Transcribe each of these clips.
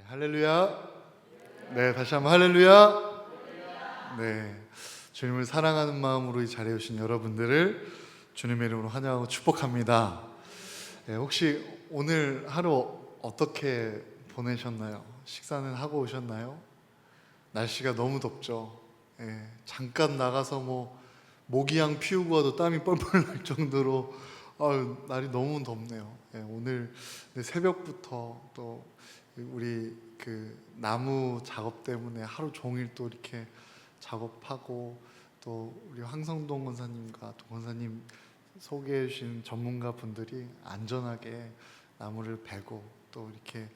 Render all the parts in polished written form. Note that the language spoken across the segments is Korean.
할렐루야. 네, 다시 한번 할렐루야. 네, 주님을 사랑하는 마음으로 이 자리에 오신 여러분들을 주님의 이름으로 환영하고 축복합니다. 네, 혹시 오늘 하루 어떻게 보내셨나요? 식사는 하고 오셨나요? 날씨가 너무 덥죠. 네, 잠깐 나가서 모기향 피우고 와도 땀이 뻘뻘 날 정도로 날이 너무 덥네요. 네, 오늘 새벽부터 또 우리 그 나무 작업 때문에 하루 종일 또 이렇게 작업하고, 또 우리 황성동 권사님과 동 권사님 소개해 주신 전문가 분들이 안전하게 나무를 베고, 또 이렇게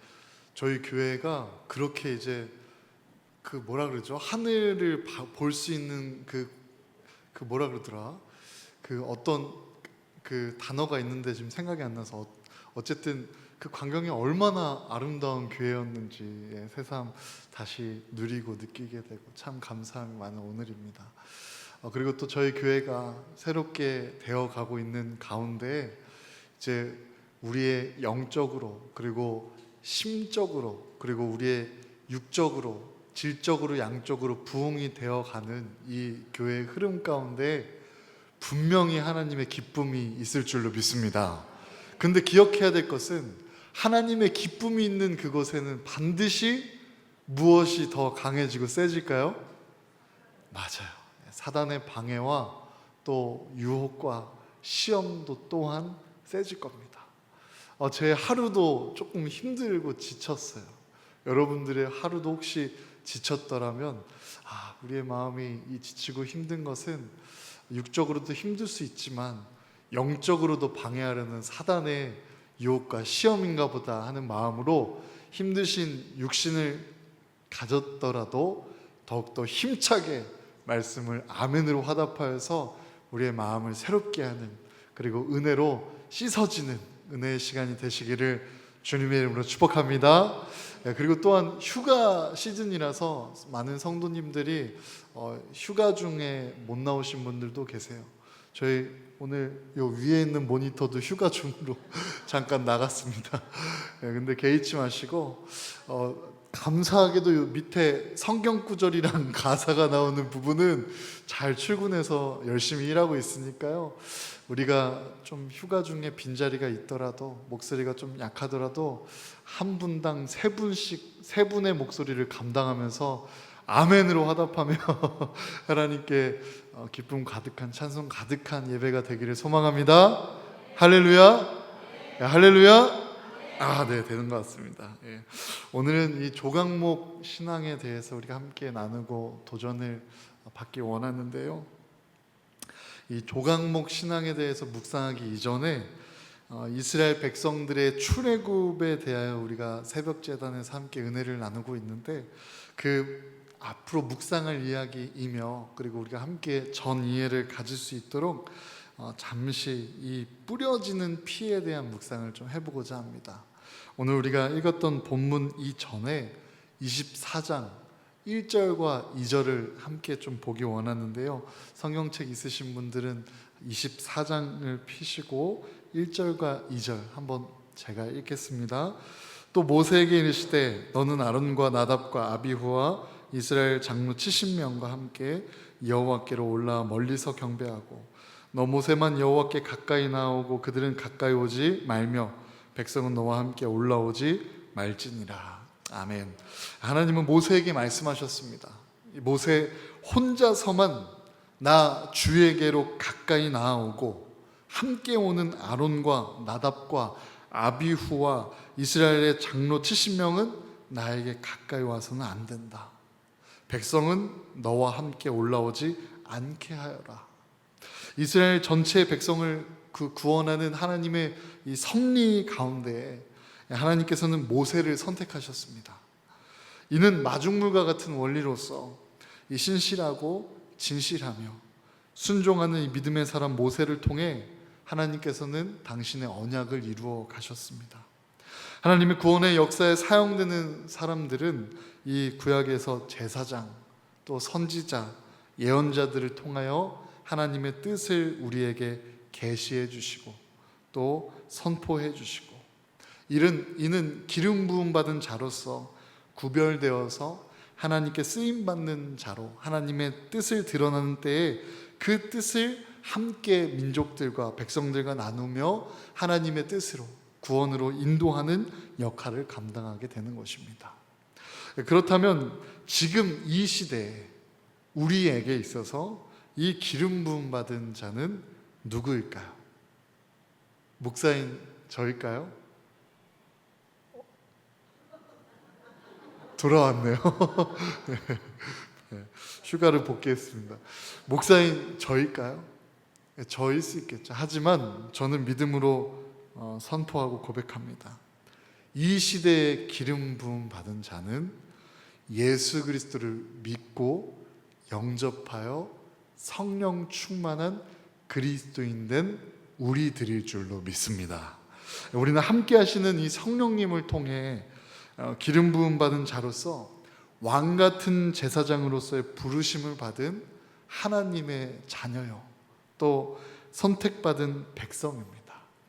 저희 교회가 그렇게 이제 그 뭐라 그러죠? 하늘을 볼 수 있는 그 뭐라 그러더라? 그 어떤 그 단어가 있는데 지금 생각이 안 나서, 어쨌든 그 광경이 얼마나 아름다운 교회였는지 새삼 다시 누리고 느끼게 되고 참 감사함이 많은 오늘입니다. 그리고 또 저희 교회가 새롭게 되어가고 있는 가운데 이제 우리의 영적으로, 그리고 심적으로, 그리고 우리의 육적으로, 질적으로, 양적으로 부흥이 되어가는 이 교회의 흐름 가운데 분명히 하나님의 기쁨이 있을 줄로 믿습니다. 근데 기억해야 될 것은, 하나님의 기쁨이 있는 그곳에는 반드시 무엇이 더 강해지고 세질까요? 맞아요. 사단의 방해와 또 유혹과 시험도 또한 세질 겁니다. 제 하루도 조금 힘들고 지쳤어요. 여러분들의 하루도 혹시 지쳤더라면, 우리의 마음이 이 지치고 힘든 것은 육적으로도 힘들 수 있지만 영적으로도 방해하려는 사단의 유혹과 시험인가 보다 하는 마음으로 힘드신 육신을 가졌더라도 더욱더 힘차게 말씀을 아멘으로 화답하여서 우리의 마음을 새롭게 하는, 그리고 은혜로 씻어지는 은혜의 시간이 되시기를 주님의 이름으로 축복합니다. 그리고 또한 휴가 시즌이라서 많은 성도님들이 휴가 중에 못 나오신 분들도 계세요. 저희 오늘 요 위에 있는 모니터도 휴가 중으로 잠깐 나갔습니다. 근데 개의치 마시고, 감사하게도 요 밑에 성경 구절이랑 가사가 나오는 부분은 잘 출근해서 열심히 일하고 있으니까요. 우리가 좀 휴가 중에 빈자리가 있더라도, 목소리가 좀 약하더라도 한 분당 세 분의 목소리를 감당하면서 아멘으로 화답하며 하나님께 기쁨 가득한, 찬송 가득한 예배가 되기를 소망합니다. 할렐루야. 할렐루야. 네, 되는 것 같습니다. 오늘은 이 조각목 신앙에 대해서 우리가 함께 나누고 도전을 받기 원하는데요. 이 조각목 신앙에 대해서 묵상하기 이전에 이스라엘 백성들의 출애굽에 대하여 우리가 새벽 제단에서 함께 은혜를 나누고 있는데, 그 앞으로 묵상할 이야기이며, 그리고 우리가 함께 전 이해를 가질 수 있도록 잠시 이 뿌려지는 피에 대한 묵상을 좀 해보고자 합니다. 오늘 우리가 읽었던 본문 이전에 24장 1절과 2절을 함께 좀 보기 원하는데요. 성경책 있으신 분들은 24장을 펴시고 1절과 2절 한번 제가 읽겠습니다. 또 모세에게 이르시되 너는 아론과 나답과 아비후와 이스라엘 장로 70명과 함께 여호와께로 올라와 멀리서 경배하고, 너 모세만 여호와께 가까이 나오고 그들은 가까이 오지 말며 백성은 너와 함께 올라오지 말지니라. 아멘. 하나님은 모세에게 말씀하셨습니다. 모세 혼자서만 나 주에게로 가까이 나아오고, 함께 오는 아론과 나답과 아비후와 이스라엘의 장로 70명은 나에게 가까이 와서는 안 된다. 백성은 너와 함께 올라오지 않게 하여라. 이스라엘 전체의 백성을 구원하는 하나님의 이 섭리 가운데 하나님께서는 모세를 선택하셨습니다. 이는 마중물과 같은 원리로서 이 신실하고 진실하며 순종하는 이 믿음의 사람 모세를 통해 하나님께서는 당신의 언약을 이루어 가셨습니다. 하나님의 구원의 역사에 사용되는 사람들은 이 구약에서 제사장, 또 선지자, 예언자들을 통하여 하나님의 뜻을 우리에게 계시해 주시고 또 선포해 주시고, 이는 기름 부음 받은 자로서 구별되어서 하나님께 쓰임받는 자로 하나님의 뜻을 드러나는 때에 그 뜻을 함께 민족들과 백성들과 나누며 하나님의 뜻으로 구원으로 인도하는 역할을 감당하게 되는 것입니다. 그렇다면 지금 이 시대에 우리에게 있어서 이 기름 부음 받은 자는 누구일까요? 목사인 저일까요? 돌아왔네요. 네, 휴가를 복귀했습니다. 목사인 저일까요? 네, 저일 수 있겠죠. 하지만 저는 믿음으로 선포하고 고백합니다. 이 시대에 기름 부음 받은 자는 예수 그리스도를 믿고 영접하여 성령 충만한 그리스도인 된 우리들일 줄로 믿습니다. 우리는 함께 하시는 이 성령님을 통해 기름 부음 받은 자로서 왕 같은 제사장으로서의 부르심을 받은 하나님의 자녀요, 또 선택받은 백성입니다.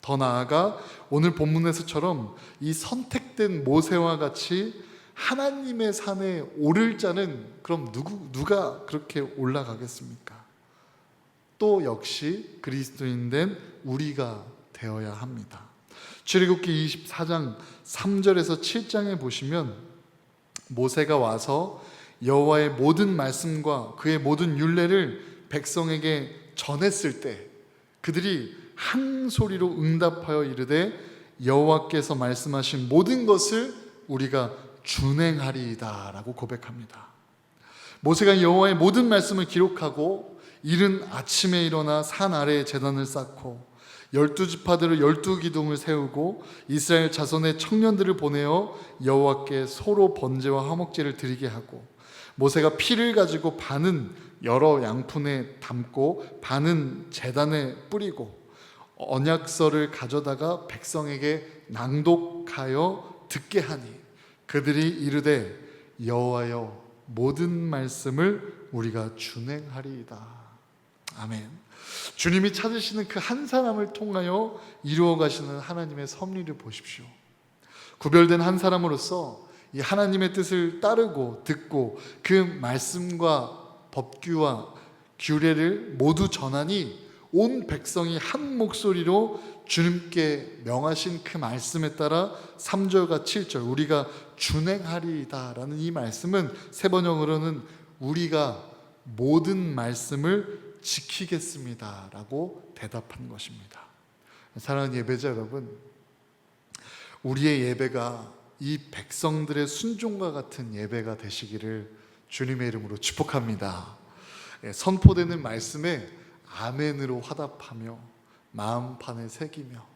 더 나아가 오늘 본문에서처럼 이 선택된 모세와 같이 하나님의 산에 오를 자는 그럼 누가 그렇게 올라가겠습니까? 또 역시 그리스도인 된 우리가 되어야 합니다. 출애굽기 24장 3절에서 7장에 보시면 모세가 와서 여호와의 모든 말씀과 그의 모든 율례를 백성에게 전했을 때 그들이 한 소리로 응답하여 이르되 여호와께서 말씀하신 모든 것을 우리가 준행하리이다 라고 고백합니다. 모세가 여호와의 모든 말씀을 기록하고 이른 아침에 일어나 산 아래에 제단을 쌓고 12지파들을 12기둥을 세우고 이스라엘 자손의 청년들을 보내어 여호와께 소로 번제와 화목제를 드리게 하고 모세가 피를 가지고 반은 여러 양푼에 담고 반은 제단에 뿌리고 언약서를 가져다가 백성에게 낭독하여 듣게 하니 그들이 이르되 여호와여 모든 말씀을 우리가 준행하리이다. 아멘. 주님이 찾으시는 그 한 사람을 통하여 이루어 가시는 하나님의 섭리를 보십시오. 구별된 한 사람으로서 이 하나님의 뜻을 따르고 듣고 그 말씀과 법규와 규례를 모두 전하니 온 백성이 한 목소리로 주님께 명하신 그 말씀에 따라 3절과 7절 우리가 준행하리이다 라는 이 말씀은 세 번역으로는 우리가 모든 말씀을 지키겠습니다 라고 대답한 것입니다. 사랑하는 예배자 여러분, 우리의 예배가 이 백성들의 순종과 같은 예배가 되시기를 주님의 이름으로 축복합니다. 선포되는 말씀에 아멘으로 화답하며 마음판에 새기며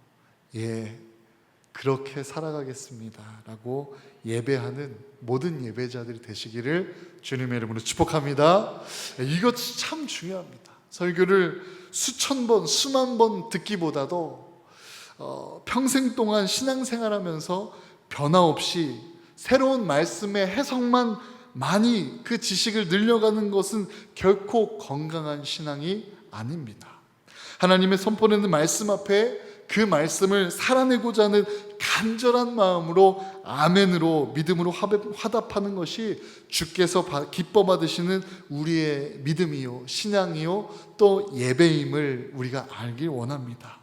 그렇게 살아가겠습니다 라고 예배하는 모든 예배자들이 되시기를 주님의 이름으로 축복합니다. 이것 참 중요합니다. 설교를 수천 번 수만 번 듣기보다도 평생 동안 신앙생활하면서 변화 없이 새로운 말씀의 해석만 많이 그 지식을 늘려가는 것은 결코 건강한 신앙이 아닙니다. 하나님의 선포되는 말씀 앞에 그 말씀을 살아내고자 하는 간절한 마음으로 아멘으로 믿음으로 화답하는 것이 주께서 기뻐 받으시는 우리의 믿음이요 신앙이요 또 예배임을 우리가 알길 원합니다.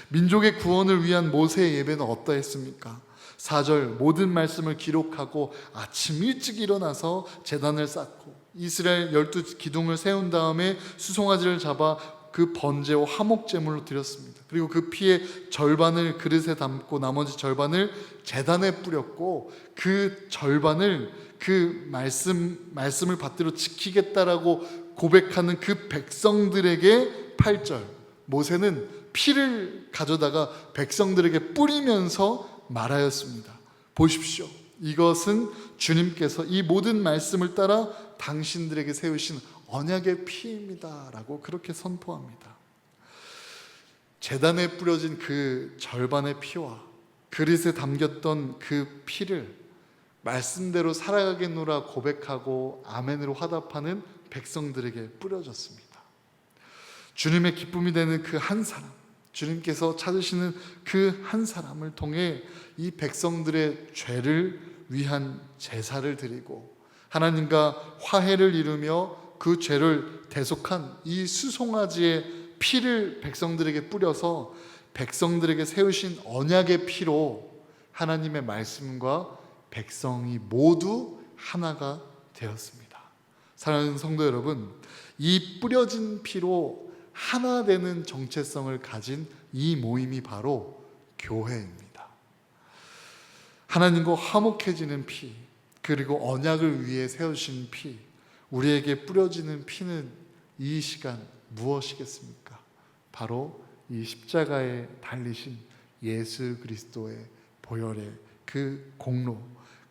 민족의 구원을 위한 모세의 예배는 어떠했습니까? 4절 모든 말씀을 기록하고 아침 일찍 일어나서 제단을 쌓고 이스라엘 12기둥을 세운 다음에 수송아지를 잡아 그 번제와 화목제물로 드렸습니다. 그리고 그 피의 절반을 그릇에 담고 나머지 절반을 제단에 뿌렸고 그 절반을 그 말씀을 받들어 지키겠다라고 고백하는 그 백성들에게 8절 모세는 피를 가져다가 백성들에게 뿌리면서 말하였습니다. 보십시오. 이것은 주님께서 이 모든 말씀을 따라 당신들에게 세우신 언약의 피입니다 라고 그렇게 선포합니다. 제단에 뿌려진 그 절반의 피와 그릇에 담겼던 그 피를 말씀대로 살아가겠노라 고백하고 아멘으로 화답하는 백성들에게 뿌려졌습니다. 주님의 기쁨이 되는 그 한 사람, 주님께서 찾으시는 그 한 사람을 통해 이 백성들의 죄를 위한 제사를 드리고 하나님과 화해를 이루며 그 죄를 대속한 이 수송아지의 피를 백성들에게 뿌려서 백성들에게 세우신 언약의 피로 하나님의 말씀과 백성이 모두 하나가 되었습니다. 사랑하는 성도 여러분, 이 뿌려진 피로 하나 되는 정체성을 가진 이 모임이 바로 교회입니다. 하나님과 화목해지는 피, 그리고 언약을 위해 세우신 피, 우리에게 뿌려지는 피는 이 시간 무엇이겠습니까? 바로 이 십자가에 달리신 예수 그리스도의 보혈의 그 공로,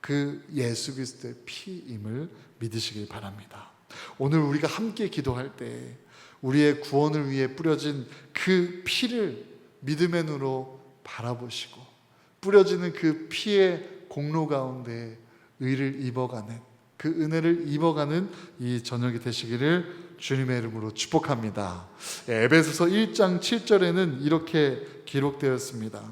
그 예수 그리스도의 피임을 믿으시길 바랍니다. 오늘 우리가 함께 기도할 때 우리의 구원을 위해 뿌려진 그 피를 믿음의 눈으로 바라보시고 뿌려지는 그 피의 공로 가운데 의를 입어가는, 그 은혜를 입어가는 이 저녁이 되시기를 주님의 이름으로 축복합니다. 에베소서 1장 7절에는 이렇게 기록되었습니다.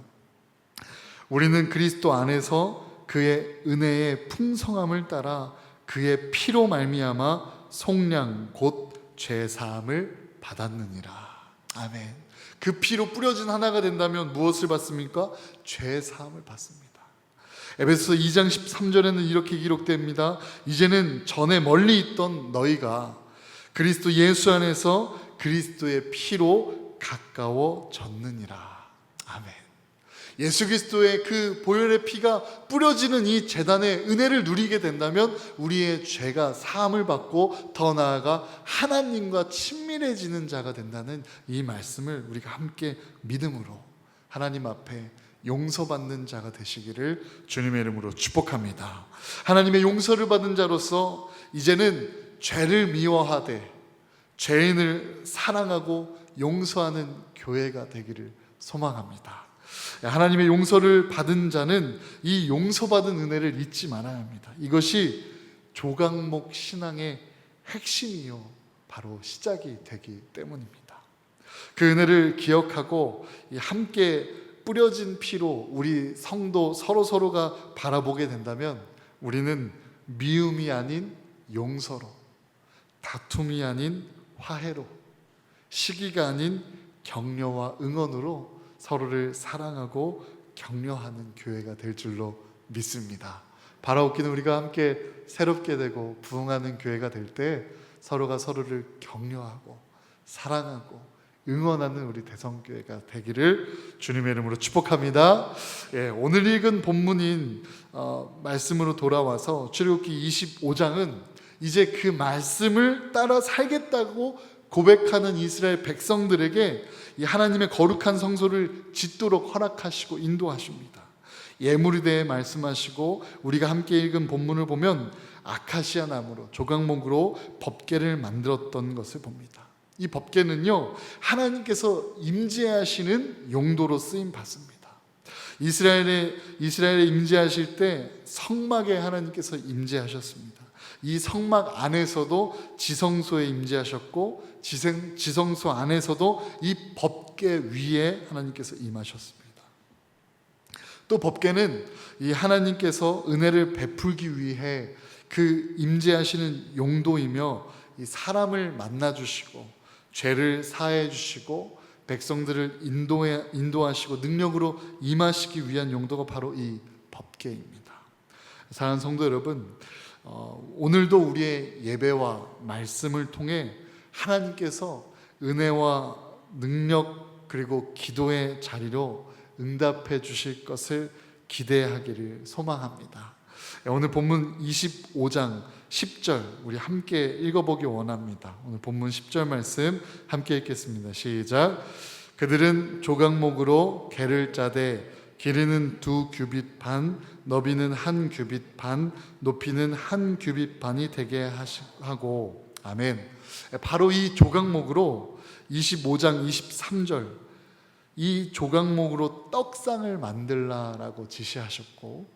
우리는 그리스도 안에서 그의 은혜의 풍성함을 따라 그의 피로 말미암아 속량 곧 죄사함을 받았느니라. 아멘. 그 피로 뿌려진 하나가 된다면 무엇을 받습니까? 죄사함을 받습니다. 에베소서 2장 13절에는 이렇게 기록됩니다. 이제는 전에 멀리 있던 너희가 그리스도 예수 안에서 그리스도의 피로 가까워졌느니라. 아멘. 예수 그리스도의 그 보혈의 피가 뿌려지는 이 제단의 은혜를 누리게 된다면 우리의 죄가 사함을 받고 더 나아가 하나님과 친밀해지는 자가 된다는 이 말씀을 우리가 함께 믿음으로 하나님 앞에 용서받는 자가 되시기를 주님의 이름으로 축복합니다. 하나님의 용서를 받은 자로서 이제는 죄를 미워하되 죄인을 사랑하고 용서하는 교회가 되기를 소망합니다. 하나님의 용서를 받은 자는 이 용서받은 은혜를 잊지 말아야 합니다. 이것이 조각목 신앙의 핵심이요 바로 시작이 되기 때문입니다. 그 은혜를 기억하고 함께 뿌려진 피로 우리 성도 서로가 바라보게 된다면 우리는 미움이 아닌 용서로, 다툼이 아닌 화해로, 시기가 아닌 격려와 응원으로 서로를 사랑하고 격려하는 교회가 될 줄로 믿습니다. 바라옵기는 우리가 함께 새롭게 되고 부흥하는 교회가 될 때 서로가 서로를 격려하고 사랑하고 응원하는 우리 대성교회가 되기를 주님의 이름으로 축복합니다. 오늘 읽은 본문인 말씀으로 돌아와서 출애굽기 25장은 이제 그 말씀을 따라 살겠다고 고백하는 이스라엘 백성들에게 이 하나님의 거룩한 성소를 짓도록 허락하시고 인도하십니다. 예물에 대해 말씀하시고 우리가 함께 읽은 본문을 보면 아카시아 나무로 조각목으로 법궤를 만들었던 것을 봅니다. 이 법궤는요 하나님께서 임재하시는 용도로 쓰임 받습니다. 이스라엘에 임재하실 때 성막에 하나님께서 임재하셨습니다. 이 성막 안에서도 지성소에 임재하셨고 지성소 안에서도 이 법궤 위에 하나님께서 임하셨습니다. 또 법궤는 이 하나님께서 은혜를 베풀기 위해 그 임재하시는 용도이며 이 사람을 만나주시고 죄를 사해 주시고 백성들을 인도하시고 능력으로 임하시기 위한 용도가 바로 이 법궤입니다. 사랑하는 성도 여러분, 오늘도 우리의 예배와 말씀을 통해 하나님께서 은혜와 능력 그리고 기도의 자리로 응답해 주실 것을 기대하기를 소망합니다. 오늘 본문 25장 10절 우리 함께 읽어보기 원합니다. 오늘 본문 10절 말씀 함께 읽겠습니다. 시작. 그들은 조각목으로 궤를 짜되 길이는 2규빗 반, 너비는 1규빗 반, 높이는 1규빗 반이 되게 하고. 아멘. 바로 이 조각목으로 25장 23절 이 조각목으로 떡상을 만들라라고 지시하셨고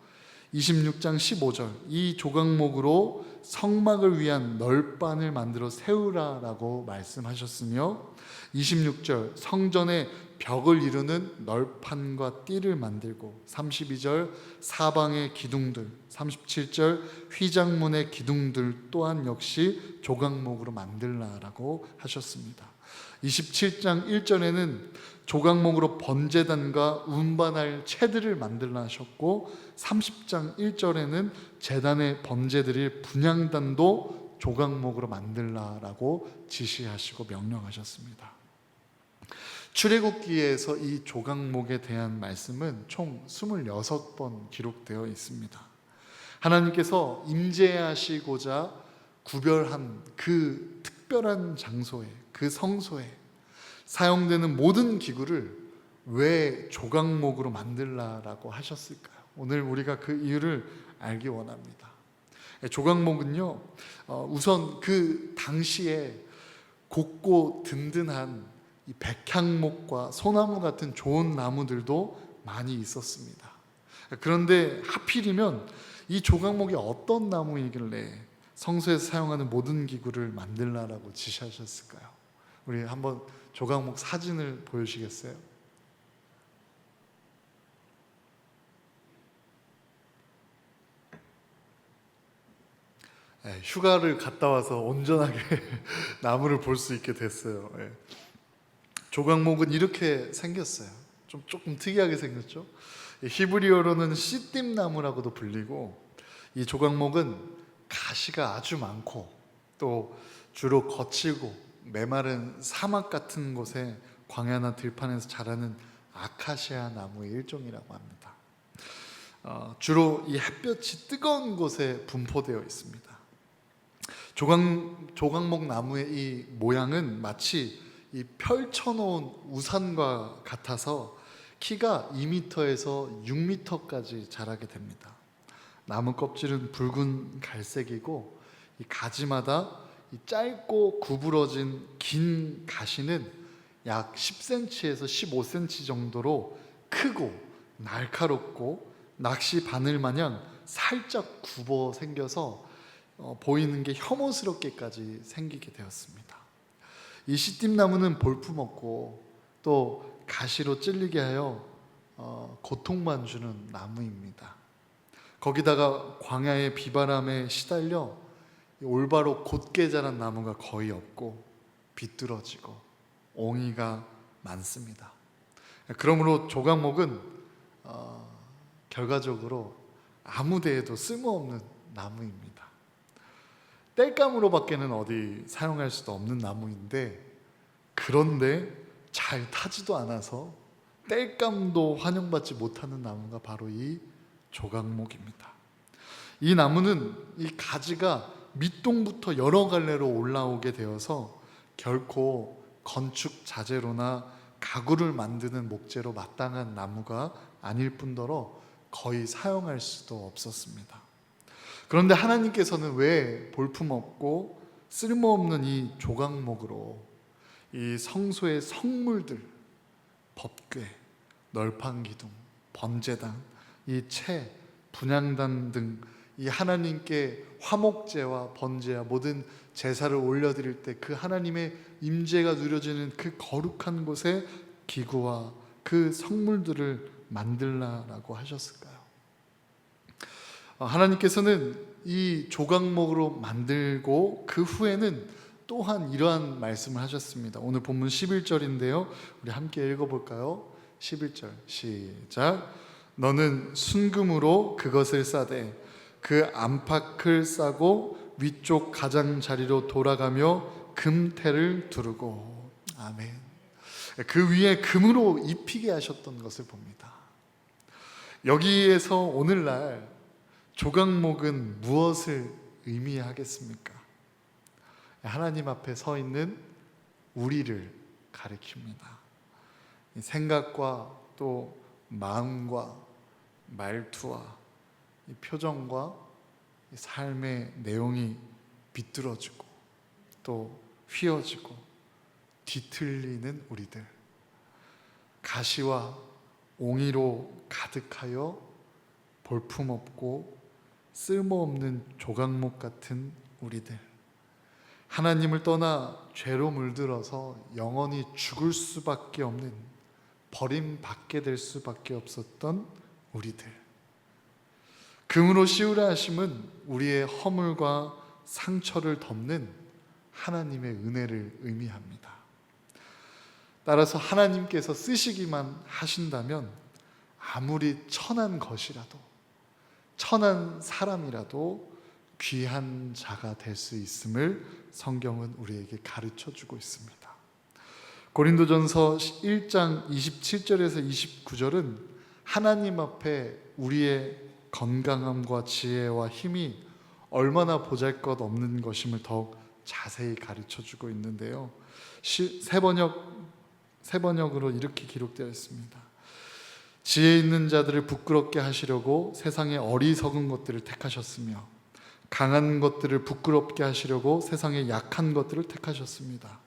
26장 15절 이 조각목으로 성막을 위한 널판을 만들어 세우라라고 말씀하셨으며 26절 성전의 벽을 이루는 널판과 띠를 만들고 32절 사방의 기둥들, 37절 휘장문의 기둥들 또한 역시 조각목으로 만들라라고 하셨습니다. 27장 1절에는 조각목으로 번제단과 운반할 채들을 만들라 하셨고 30장 1절에는 제단의 번제드릴 분향단도 조각목으로 만들라라고 지시하시고 명령하셨습니다. 출애굽기에서 이 조각목에 대한 말씀은 총 26번 기록되어 있습니다. 하나님께서 임재하시고자 구별한 그 특별한 장소에, 그 성소에 사용되는 모든 기구를 왜 조각목으로 만들라라고 하셨을까요? 오늘 우리가 그 이유를 알기 원합니다. 조각목은요, 우선 그 당시에 곱고 든든한 이 백향목과 소나무 같은 좋은 나무들도 많이 있었습니다. 그런데 하필이면 이 조각목이 어떤 나무이길래 성소에서 사용하는 모든 기구를 만들라라고 지시하셨을까요? 우리 한번 조각목 사진을 보여주시겠어요? 휴가를 갔다 와서 온전하게 나무를 볼 수 있게 됐어요. 조각목은 이렇게 생겼어요. 조금 특이하게 생겼죠? 히브리어로는 시띠나무라고도 불리고, 이 조각목은 가시가 아주 많고 또 주로 거칠고 메마른 사막 같은 곳에 광야나 들판에서 자라는 아카시아 나무의 일종이라고 합니다. 주로 이 햇볕이 뜨거운 곳에 분포되어 있습니다. 조각목 나무의 이 모양은 마치 이 펼쳐놓은 우산과 같아서 키가 2m에서 6m까지 자라게 됩니다. 나무 껍질은 붉은 갈색이고 이 가지마다 이 짧고 구부러진 긴 가시는 약 10cm에서 15cm 정도로 크고 날카롭고 낚시 바늘 마냥 살짝 굽어 생겨서 보이는 게 혐오스럽게까지 생기게 되었습니다. 이 시띠나무는 볼품없고 또 가시로 찔리게 하여 고통만 주는 나무입니다. 거기다가 광야의 비바람에 시달려 올바로 곧게 자란 나무가 거의 없고 비뚤어지고 옹이가 많습니다. 그러므로 조각목은 결과적으로 아무 데에도 쓸모없는 나무입니다. 땔감으로밖에는 어디 사용할 수도 없는 나무인데, 그런데 잘 타지도 않아서 땔감도 환영받지 못하는 나무가 바로 이 조각목입니다. 이 나무는 이 가지가 밑동부터 여러 갈래로 올라오게 되어서 결코 건축 자재로나 가구를 만드는 목재로 마땅한 나무가 아닐 뿐더러 거의 사용할 수도 없었습니다. 그런데 하나님께서는 왜 볼품없고 쓸모없는 이 조각목으로 이 성소의 성물들, 법궤, 널판기둥, 번제단, 이 채, 분향단 등 이 하나님께 화목제와 번제와 모든 제사를 올려드릴 때 그 하나님의 임재가 누려지는 그 거룩한 곳에 기구와 그 성물들을 만들라라고 하셨을까요? 하나님께서는 이 조각목으로 만들고 그 후에는 또한 이러한 말씀을 하셨습니다. 오늘 본문 11절인데요. 우리 함께 읽어볼까요? 11절 시작. 너는 순금으로 그것을 싸되 그 안팎을 싸고 위쪽 가장자리로 돌아가며 금태를 두르고. 아멘. 그 위에 금으로 입히게 하셨던 것을 봅니다. 여기에서 오늘날 조각목은 무엇을 의미하겠습니까? 하나님 앞에 서 있는 우리를 가리킵니다. 생각과 또 마음과 말투와 이 표정과 이 삶의 내용이 비뚤어지고 또 휘어지고 뒤틀리는 우리들, 가시와 옹이로 가득하여 볼품없고 쓸모없는 조각목 같은 우리들, 하나님을 떠나 죄로 물들어서 영원히 죽을 수밖에 없는 버림받게 될 수밖에 없었던 우리들. 금으로 씌우라 하심은 우리의 허물과 상처를 덮는 하나님의 은혜를 의미합니다. 따라서 하나님께서 쓰시기만 하신다면 아무리 천한 것이라도, 천한 사람이라도 귀한 자가 될 수 있음을 성경은 우리에게 가르쳐주고 있습니다. 고린도전서 1장 27절에서 29절은 하나님 앞에 우리의 건강함과 지혜와 힘이 얼마나 보잘것없는 것임을 더욱 자세히 가르쳐주고 있는데요. 세 번역으로 이렇게 기록되어 있습니다. 지혜 있는 자들을 부끄럽게 하시려고 세상의 어리석은 것들을 택하셨으며 강한 것들을 부끄럽게 하시려고 세상의 약한 것들을 택하셨습니다.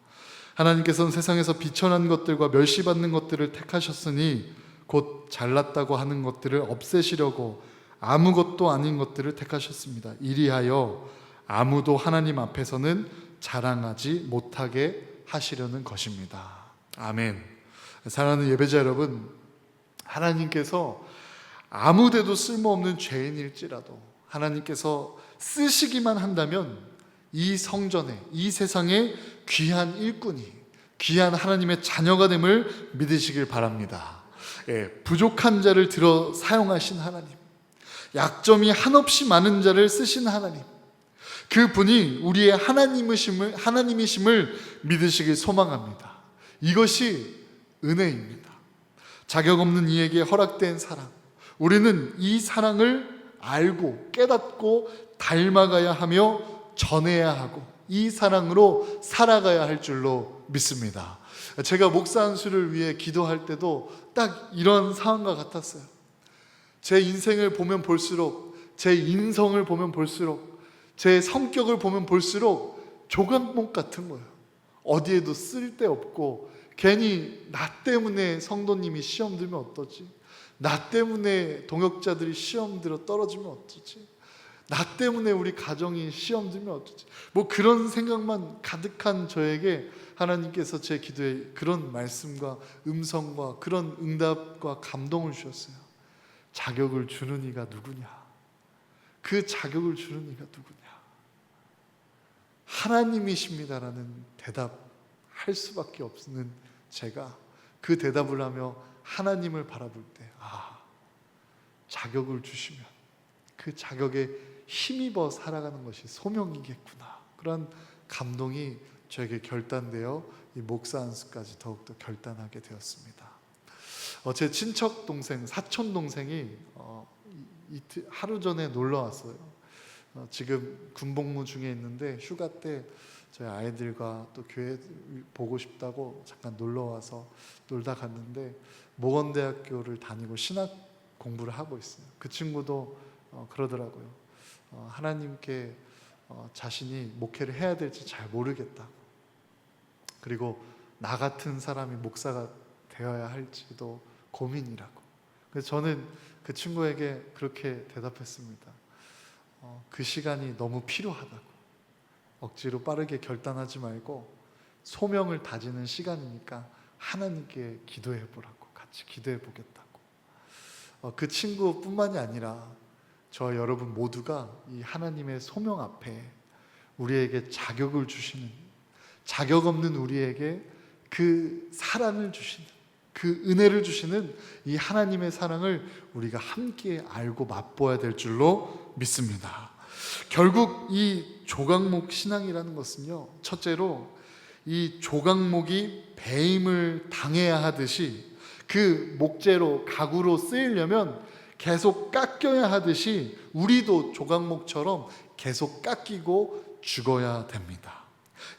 하나님께서는 세상에서 비천한 것들과 멸시받는 것들을 택하셨으니 곧 잘났다고 하는 것들을 없애시려고 아무것도 아닌 것들을 택하셨습니다. 이리하여 아무도 하나님 앞에서는 자랑하지 못하게 하시려는 것입니다. 아멘. 사랑하는 예배자 여러분, 하나님께서 아무데도 쓸모없는 죄인일지라도 하나님께서 쓰시기만 한다면 이 성전에, 이 세상에 귀한 일꾼이, 귀한 하나님의 자녀가 됨을 믿으시길 바랍니다. 부족한 자를 들어 사용하신 하나님, 약점이 한없이 많은 자를 쓰신 하나님, 그분이 우리의 하나님이심을 믿으시길 소망합니다. 이것이 은혜입니다. 자격 없는 이에게 허락된 사랑, 우리는 이 사랑을 알고 깨닫고 닮아가야 하며 전해야 하고 이 사랑으로 살아가야 할 줄로 믿습니다. 제가 목사 안수를 위해 기도할 때도 딱 이런 상황과 같았어요. 제 인생을 보면 볼수록, 제 인성을 보면 볼수록, 제 성격을 보면 볼수록 조각목 같은 거예요. 어디에도 쓸데없고, 괜히 나 때문에 성도님이 시험 들면 어떠지? 나 때문에 동역자들이 시험 들어 떨어지면 어쩌지? 나 때문에 우리 가정이 시험 들면 어쩌지? 뭐 그런 생각만 가득한 저에게 하나님께서 제 기도에 그런 말씀과 음성과 그런 응답과 감동을 주셨어요. 자격을 주는 이가 누구냐? 그 자격을 주는 이가 누구냐? 하나님이십니다라는 대답할 수밖에 없는 제가 그 대답을 하며 하나님을 바라볼 때, 자격을 주시면 그 자격에 힘입어 살아가는 것이 소명이겠구나. 그런 감동이 저에게 결단되어 이 목사 안수까지 더욱더 결단하게 되었습니다. 제 친척 동생, 사촌 동생이 하루 전에 놀러 왔어요. 지금 군복무 중에 있는데 휴가 때 저희 아이들과 또 교회 보고 싶다고 잠깐 놀러 와서 놀다 갔는데 모건대학교를 다니고 신학 공부를 하고 있어요. 그 친구도 그러더라고요. 하나님께 자신이 목회를 해야 될지 잘 모르겠다고, 그리고 나 같은 사람이 목사가 되어야 할지도 고민이라고. 그래서 저는 그 친구에게 그렇게 대답했습니다. 그 시간이 너무 필요하다고. 억지로 빠르게 결단하지 말고 소명을 다지는 시간이니까 하나님께 기도해 보라고, 같이 기도해 보겠다고. 그 친구뿐만이 아니라 저 여러분 모두가 이 하나님의 소명 앞에 우리에게 자격을 주시는, 자격 없는 우리에게 그 사랑을 주시는, 그 은혜를 주시는 이 하나님의 사랑을 우리가 함께 알고 맛보아야 될 줄로 믿습니다. 결국 이 조각목 신앙이라는 것은요, 첫째로 이 조각목이 배임을 당해야 하듯이 그 목재로, 가구로 쓰이려면 계속 깎여야 하듯이 우리도 조각목처럼 계속 깎이고 죽어야 됩니다.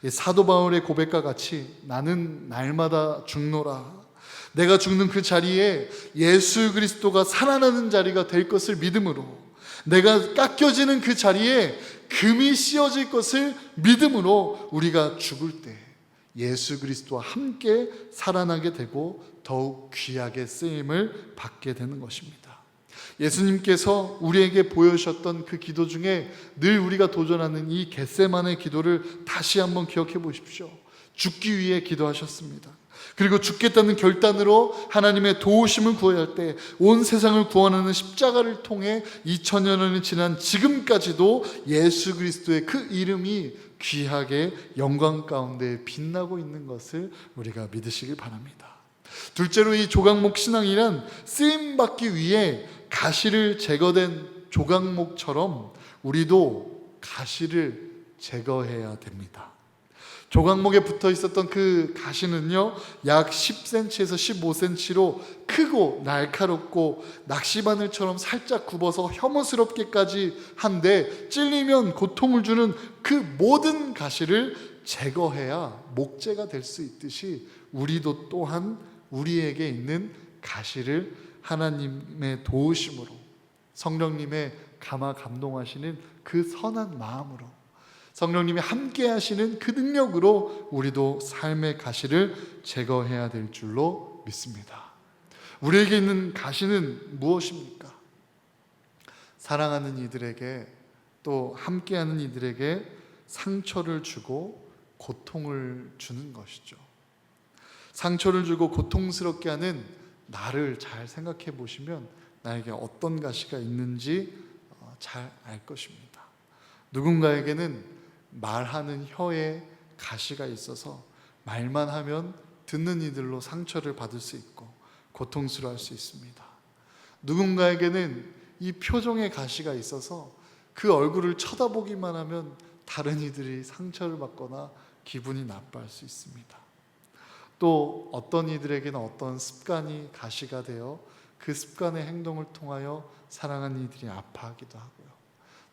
사도 바울의 고백과 같이 나는 날마다 죽노라. 내가 죽는 그 자리에 예수 그리스도가 살아나는 자리가 될 것을 믿음으로, 내가 깎여지는 그 자리에 금이 씌어질 것을 믿음으로 우리가 죽을 때 예수 그리스도와 함께 살아나게 되고 더욱 귀하게 쓰임을 받게 되는 것입니다. 예수님께서 우리에게 보여주셨던 그 기도 중에 늘 우리가 도전하는 이 겟세마네 기도를 다시 한번 기억해 보십시오. 죽기 위해 기도하셨습니다. 그리고 죽겠다는 결단으로 하나님의 도우심을 구해야 할 때 온 세상을 구원하는 십자가를 통해 2000여 년이 지난 지금까지도 예수 그리스도의 그 이름이 귀하게 영광 가운데 빛나고 있는 것을 우리가 믿으시길 바랍니다. 둘째로, 이 조각목 신앙이란 쓰임받기 위해 가시를 제거된 조각목처럼 우리도 가시를 제거해야 됩니다. 조각목에 붙어 있었던 그 가시는요, 약 10cm에서 15cm로 크고 날카롭고 낚시바늘처럼 살짝 굽어서 혐오스럽게까지 한데, 찔리면 고통을 주는 그 모든 가시를 제거해야 목재가 될 수 있듯이 우리도 또한 우리에게 있는 가시를 하나님의 도우심으로, 성령님의 감화 감동하시는 그 선한 마음으로, 성령님이 함께 하시는 그 능력으로 우리도 삶의 가시를 제거해야 될 줄로 믿습니다. 우리에게 있는 가시는 무엇입니까? 사랑하는 이들에게, 또 함께하는 이들에게 상처를 주고 고통을 주는 것이죠. 상처를 주고 고통스럽게 하는 나를 잘 생각해 보시면 나에게 어떤 가시가 있는지 잘 알 것입니다. 누군가에게는 말하는 혀에 가시가 있어서 말만 하면 듣는 이들로 상처를 받을 수 있고 고통스러워할 수 있습니다. 누군가에게는 이 표정에 가시가 있어서 그 얼굴을 쳐다보기만 하면 다른 이들이 상처를 받거나 기분이 나빠할 수 있습니다. 또 어떤 이들에게는 어떤 습관이 가시가 되어 그 습관의 행동을 통하여 사랑하는 이들이 아파하기도 하고요.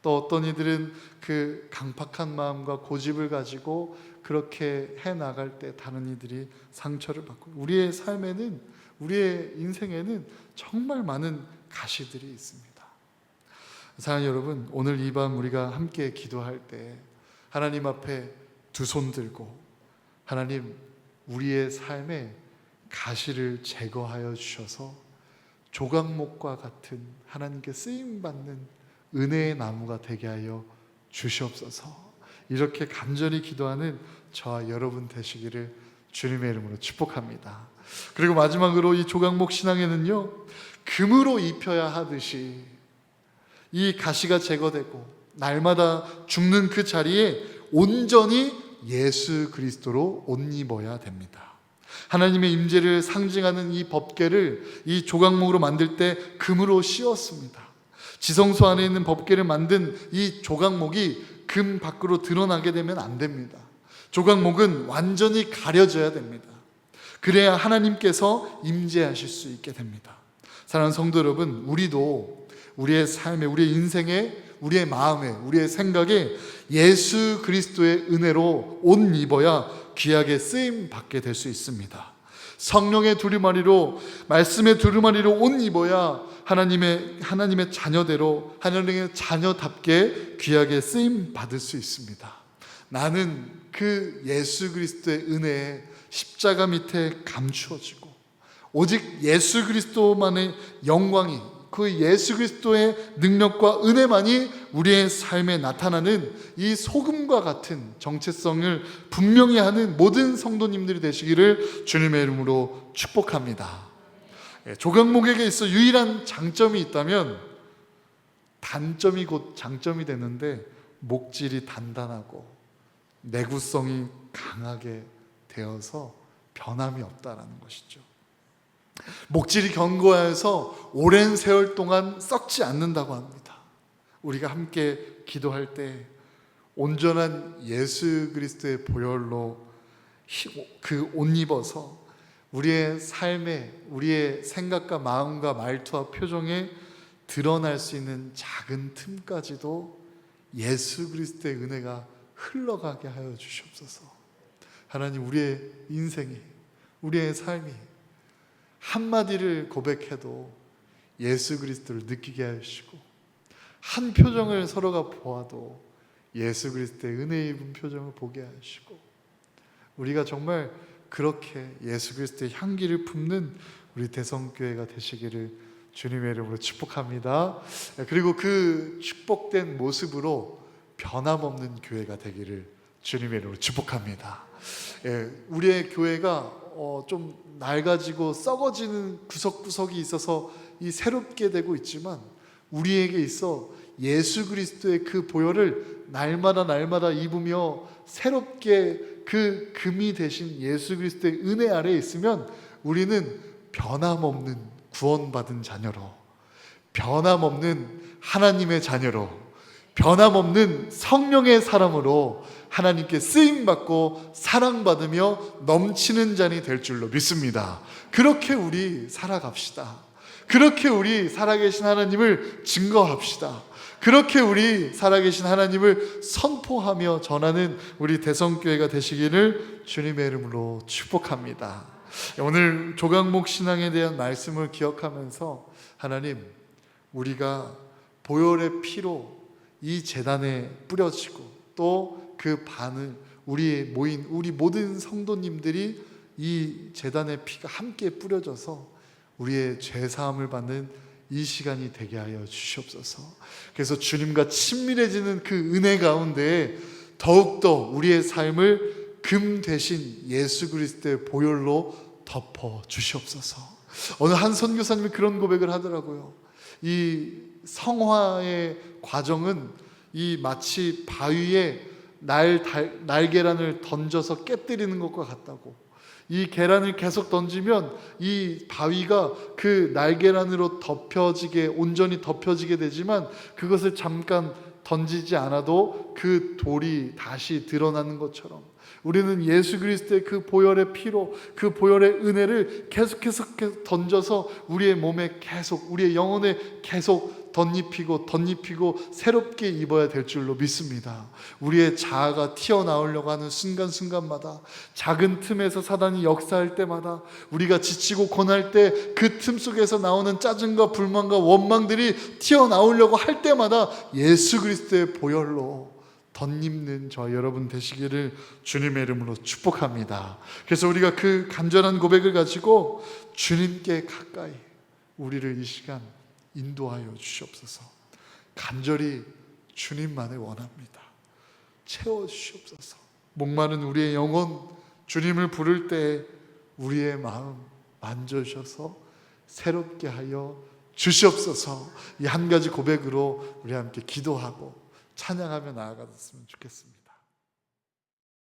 또 어떤 이들은 그 강팍한 마음과 고집을 가지고 그렇게 해나갈 때 다른 이들이 상처를 받고, 우리의 삶에는, 우리의 인생에는 정말 많은 가시들이 있습니다. 사랑하는 여러분, 오늘 이 밤 우리가 함께 기도할 때 하나님 앞에 두 손 들고, 하나님, 우리의 삶에 가시를 제거하여 주셔서 조각목과 같은 하나님께 쓰임받는 은혜의 나무가 되게 하여 주시옵소서. 이렇게 간절히 기도하는 저와 여러분 되시기를 주님의 이름으로 축복합니다. 그리고 마지막으로, 이 조각목 신앙에는요, 금으로 입혀야 하듯이 이 가시가 제거되고 날마다 죽는 그 자리에 온전히 예수 그리스도로 옷 입어야 됩니다. 하나님의 임재를 상징하는 이 법궤를 이 조각목으로 만들 때 금으로 씌웠습니다. 지성소 안에 있는 법궤를 만든 이 조각목이 금 밖으로 드러나게 되면 안 됩니다. 조각목은 완전히 가려져야 됩니다. 그래야 하나님께서 임재하실 수 있게 됩니다. 사랑하는 성도 여러분, 우리도 우리의 삶에, 우리의 인생에, 우리의 마음에, 우리의 생각에 예수 그리스도의 은혜로 옷 입어야 귀하게 쓰임 받게 될 수 있습니다. 성령의 두루마리로, 말씀의 두루마리로 옷 입어야 하나님의 자녀대로, 하나님의 자녀답게 귀하게 쓰임 받을 수 있습니다. 나는 그 예수 그리스도의 은혜에 십자가 밑에 감추어지고 오직 예수 그리스도만의 영광이, 그 예수 그리스도의 능력과 은혜만이 우리의 삶에 나타나는 이 소금과 같은 정체성을 분명히 하는 모든 성도님들이 되시기를 주님의 이름으로 축복합니다. 조각목에게 있어 유일한 장점이 있다면, 단점이 곧 장점이 되는데, 목질이 단단하고 내구성이 강하게 되어서 변함이 없다라는 것이죠. 목질이 견고해서 오랜 세월 동안 썩지 않는다고 합니다. 우리가 함께 기도할 때 온전한 예수 그리스도의 보혈로 그 옷 입어서 우리의 삶에, 우리의 생각과 마음과 말투와 표정에 드러날 수 있는 작은 틈까지도 예수 그리스도의 은혜가 흘러가게 하여 주시옵소서. 하나님, 우리의 인생이, 우리의 삶이 한마디를 고백해도 예수 그리스도를 느끼게 하시고, 한 표정을 서로가 보아도 예수 그리스도의 은혜 입은 표정을 보게 하시고, 우리가 정말 그렇게 예수 그리스도의 향기를 품는 우리 대성교회가 되시기를 주님의 이름으로 축복합니다. 그리고 그 축복된 모습으로 변함없는 교회가 되기를 주님의 이름으로 축복합니다. 우리의 교회가 좀 낡아지고 썩어지는 구석구석이 있어서 이 새롭게 되고 있지만 우리에게 있어 예수 그리스도의 그 보혈을 날마다 입으며 새롭게 그 금이 되신 예수 그리스도의 은혜 아래에 있으면 우리는 변함없는 구원받은 자녀로, 변함없는 하나님의 자녀로, 변함없는 성령의 사람으로 하나님께 쓰임받고 사랑받으며 넘치는 잔이 될 줄로 믿습니다. 그렇게 우리 살아갑시다. 그렇게 우리 살아계신 하나님을 증거합시다. 그렇게 우리 살아계신 하나님을 선포하며 전하는 우리 대성교회가 되시기를 주님의 이름으로 축복합니다. 오늘 조강목 신앙에 대한 말씀을 기억하면서 하나님, 우리가 보혈의 피로 이 제단에 뿌려지고 또 그 반을 우리의 모인 우리 모든 성도님들이 이 제단의 피가 함께 뿌려져서 우리의 죄사함을 받는 이 시간이 되게 하여 주시옵소서. 그래서 주님과 친밀해지는 그 은혜 가운데 더욱더 우리의 삶을 금 대신 예수 그리스도의 보혈로 덮어 주시옵소서. 어느 한 선교사님이 그런 고백을 하더라고요. 이 성화의 과정은 이 마치 바위에 날계란을 던져서 깨뜨리는 것과 같다고. 이 계란을 계속 던지면 이 바위가 그 날계란으로 온전히 덮여지게 되지만 그것을 잠깐 던지지 않아도 그 돌이 다시 드러나는 것처럼 우리는 예수 그리스도의 그 보혈의 피로 그 보혈의 은혜를 계속해서 던져서 우리의 몸에 계속, 우리의 영혼에 계속 덧입히고 새롭게 입어야 될 줄로 믿습니다. 우리의 자아가 튀어나오려고 하는 순간순간마다, 작은 틈에서 사단이 역사할 때마다, 우리가 지치고 고날 때 그 틈 속에서 나오는 짜증과 불만과 원망들이 튀어나오려고 할 때마다 예수 그리스도의 보혈로 덧입는 저 여러분 되시기를 주님의 이름으로 축복합니다. 그래서 우리가 그 간절한 고백을 가지고 주님께 가까이 우리를 이 시간 인도하여 주시옵소서. 간절히 주님만을 원합니다. 채워주시옵소서. 목마른 우리의 영혼, 주님을 부를 때 우리의 마음 만져주셔서 새롭게 하여 주시옵소서. 이 한 가지 고백으로 우리 함께 기도하고 찬양하며 나아갔으면 좋겠습니다.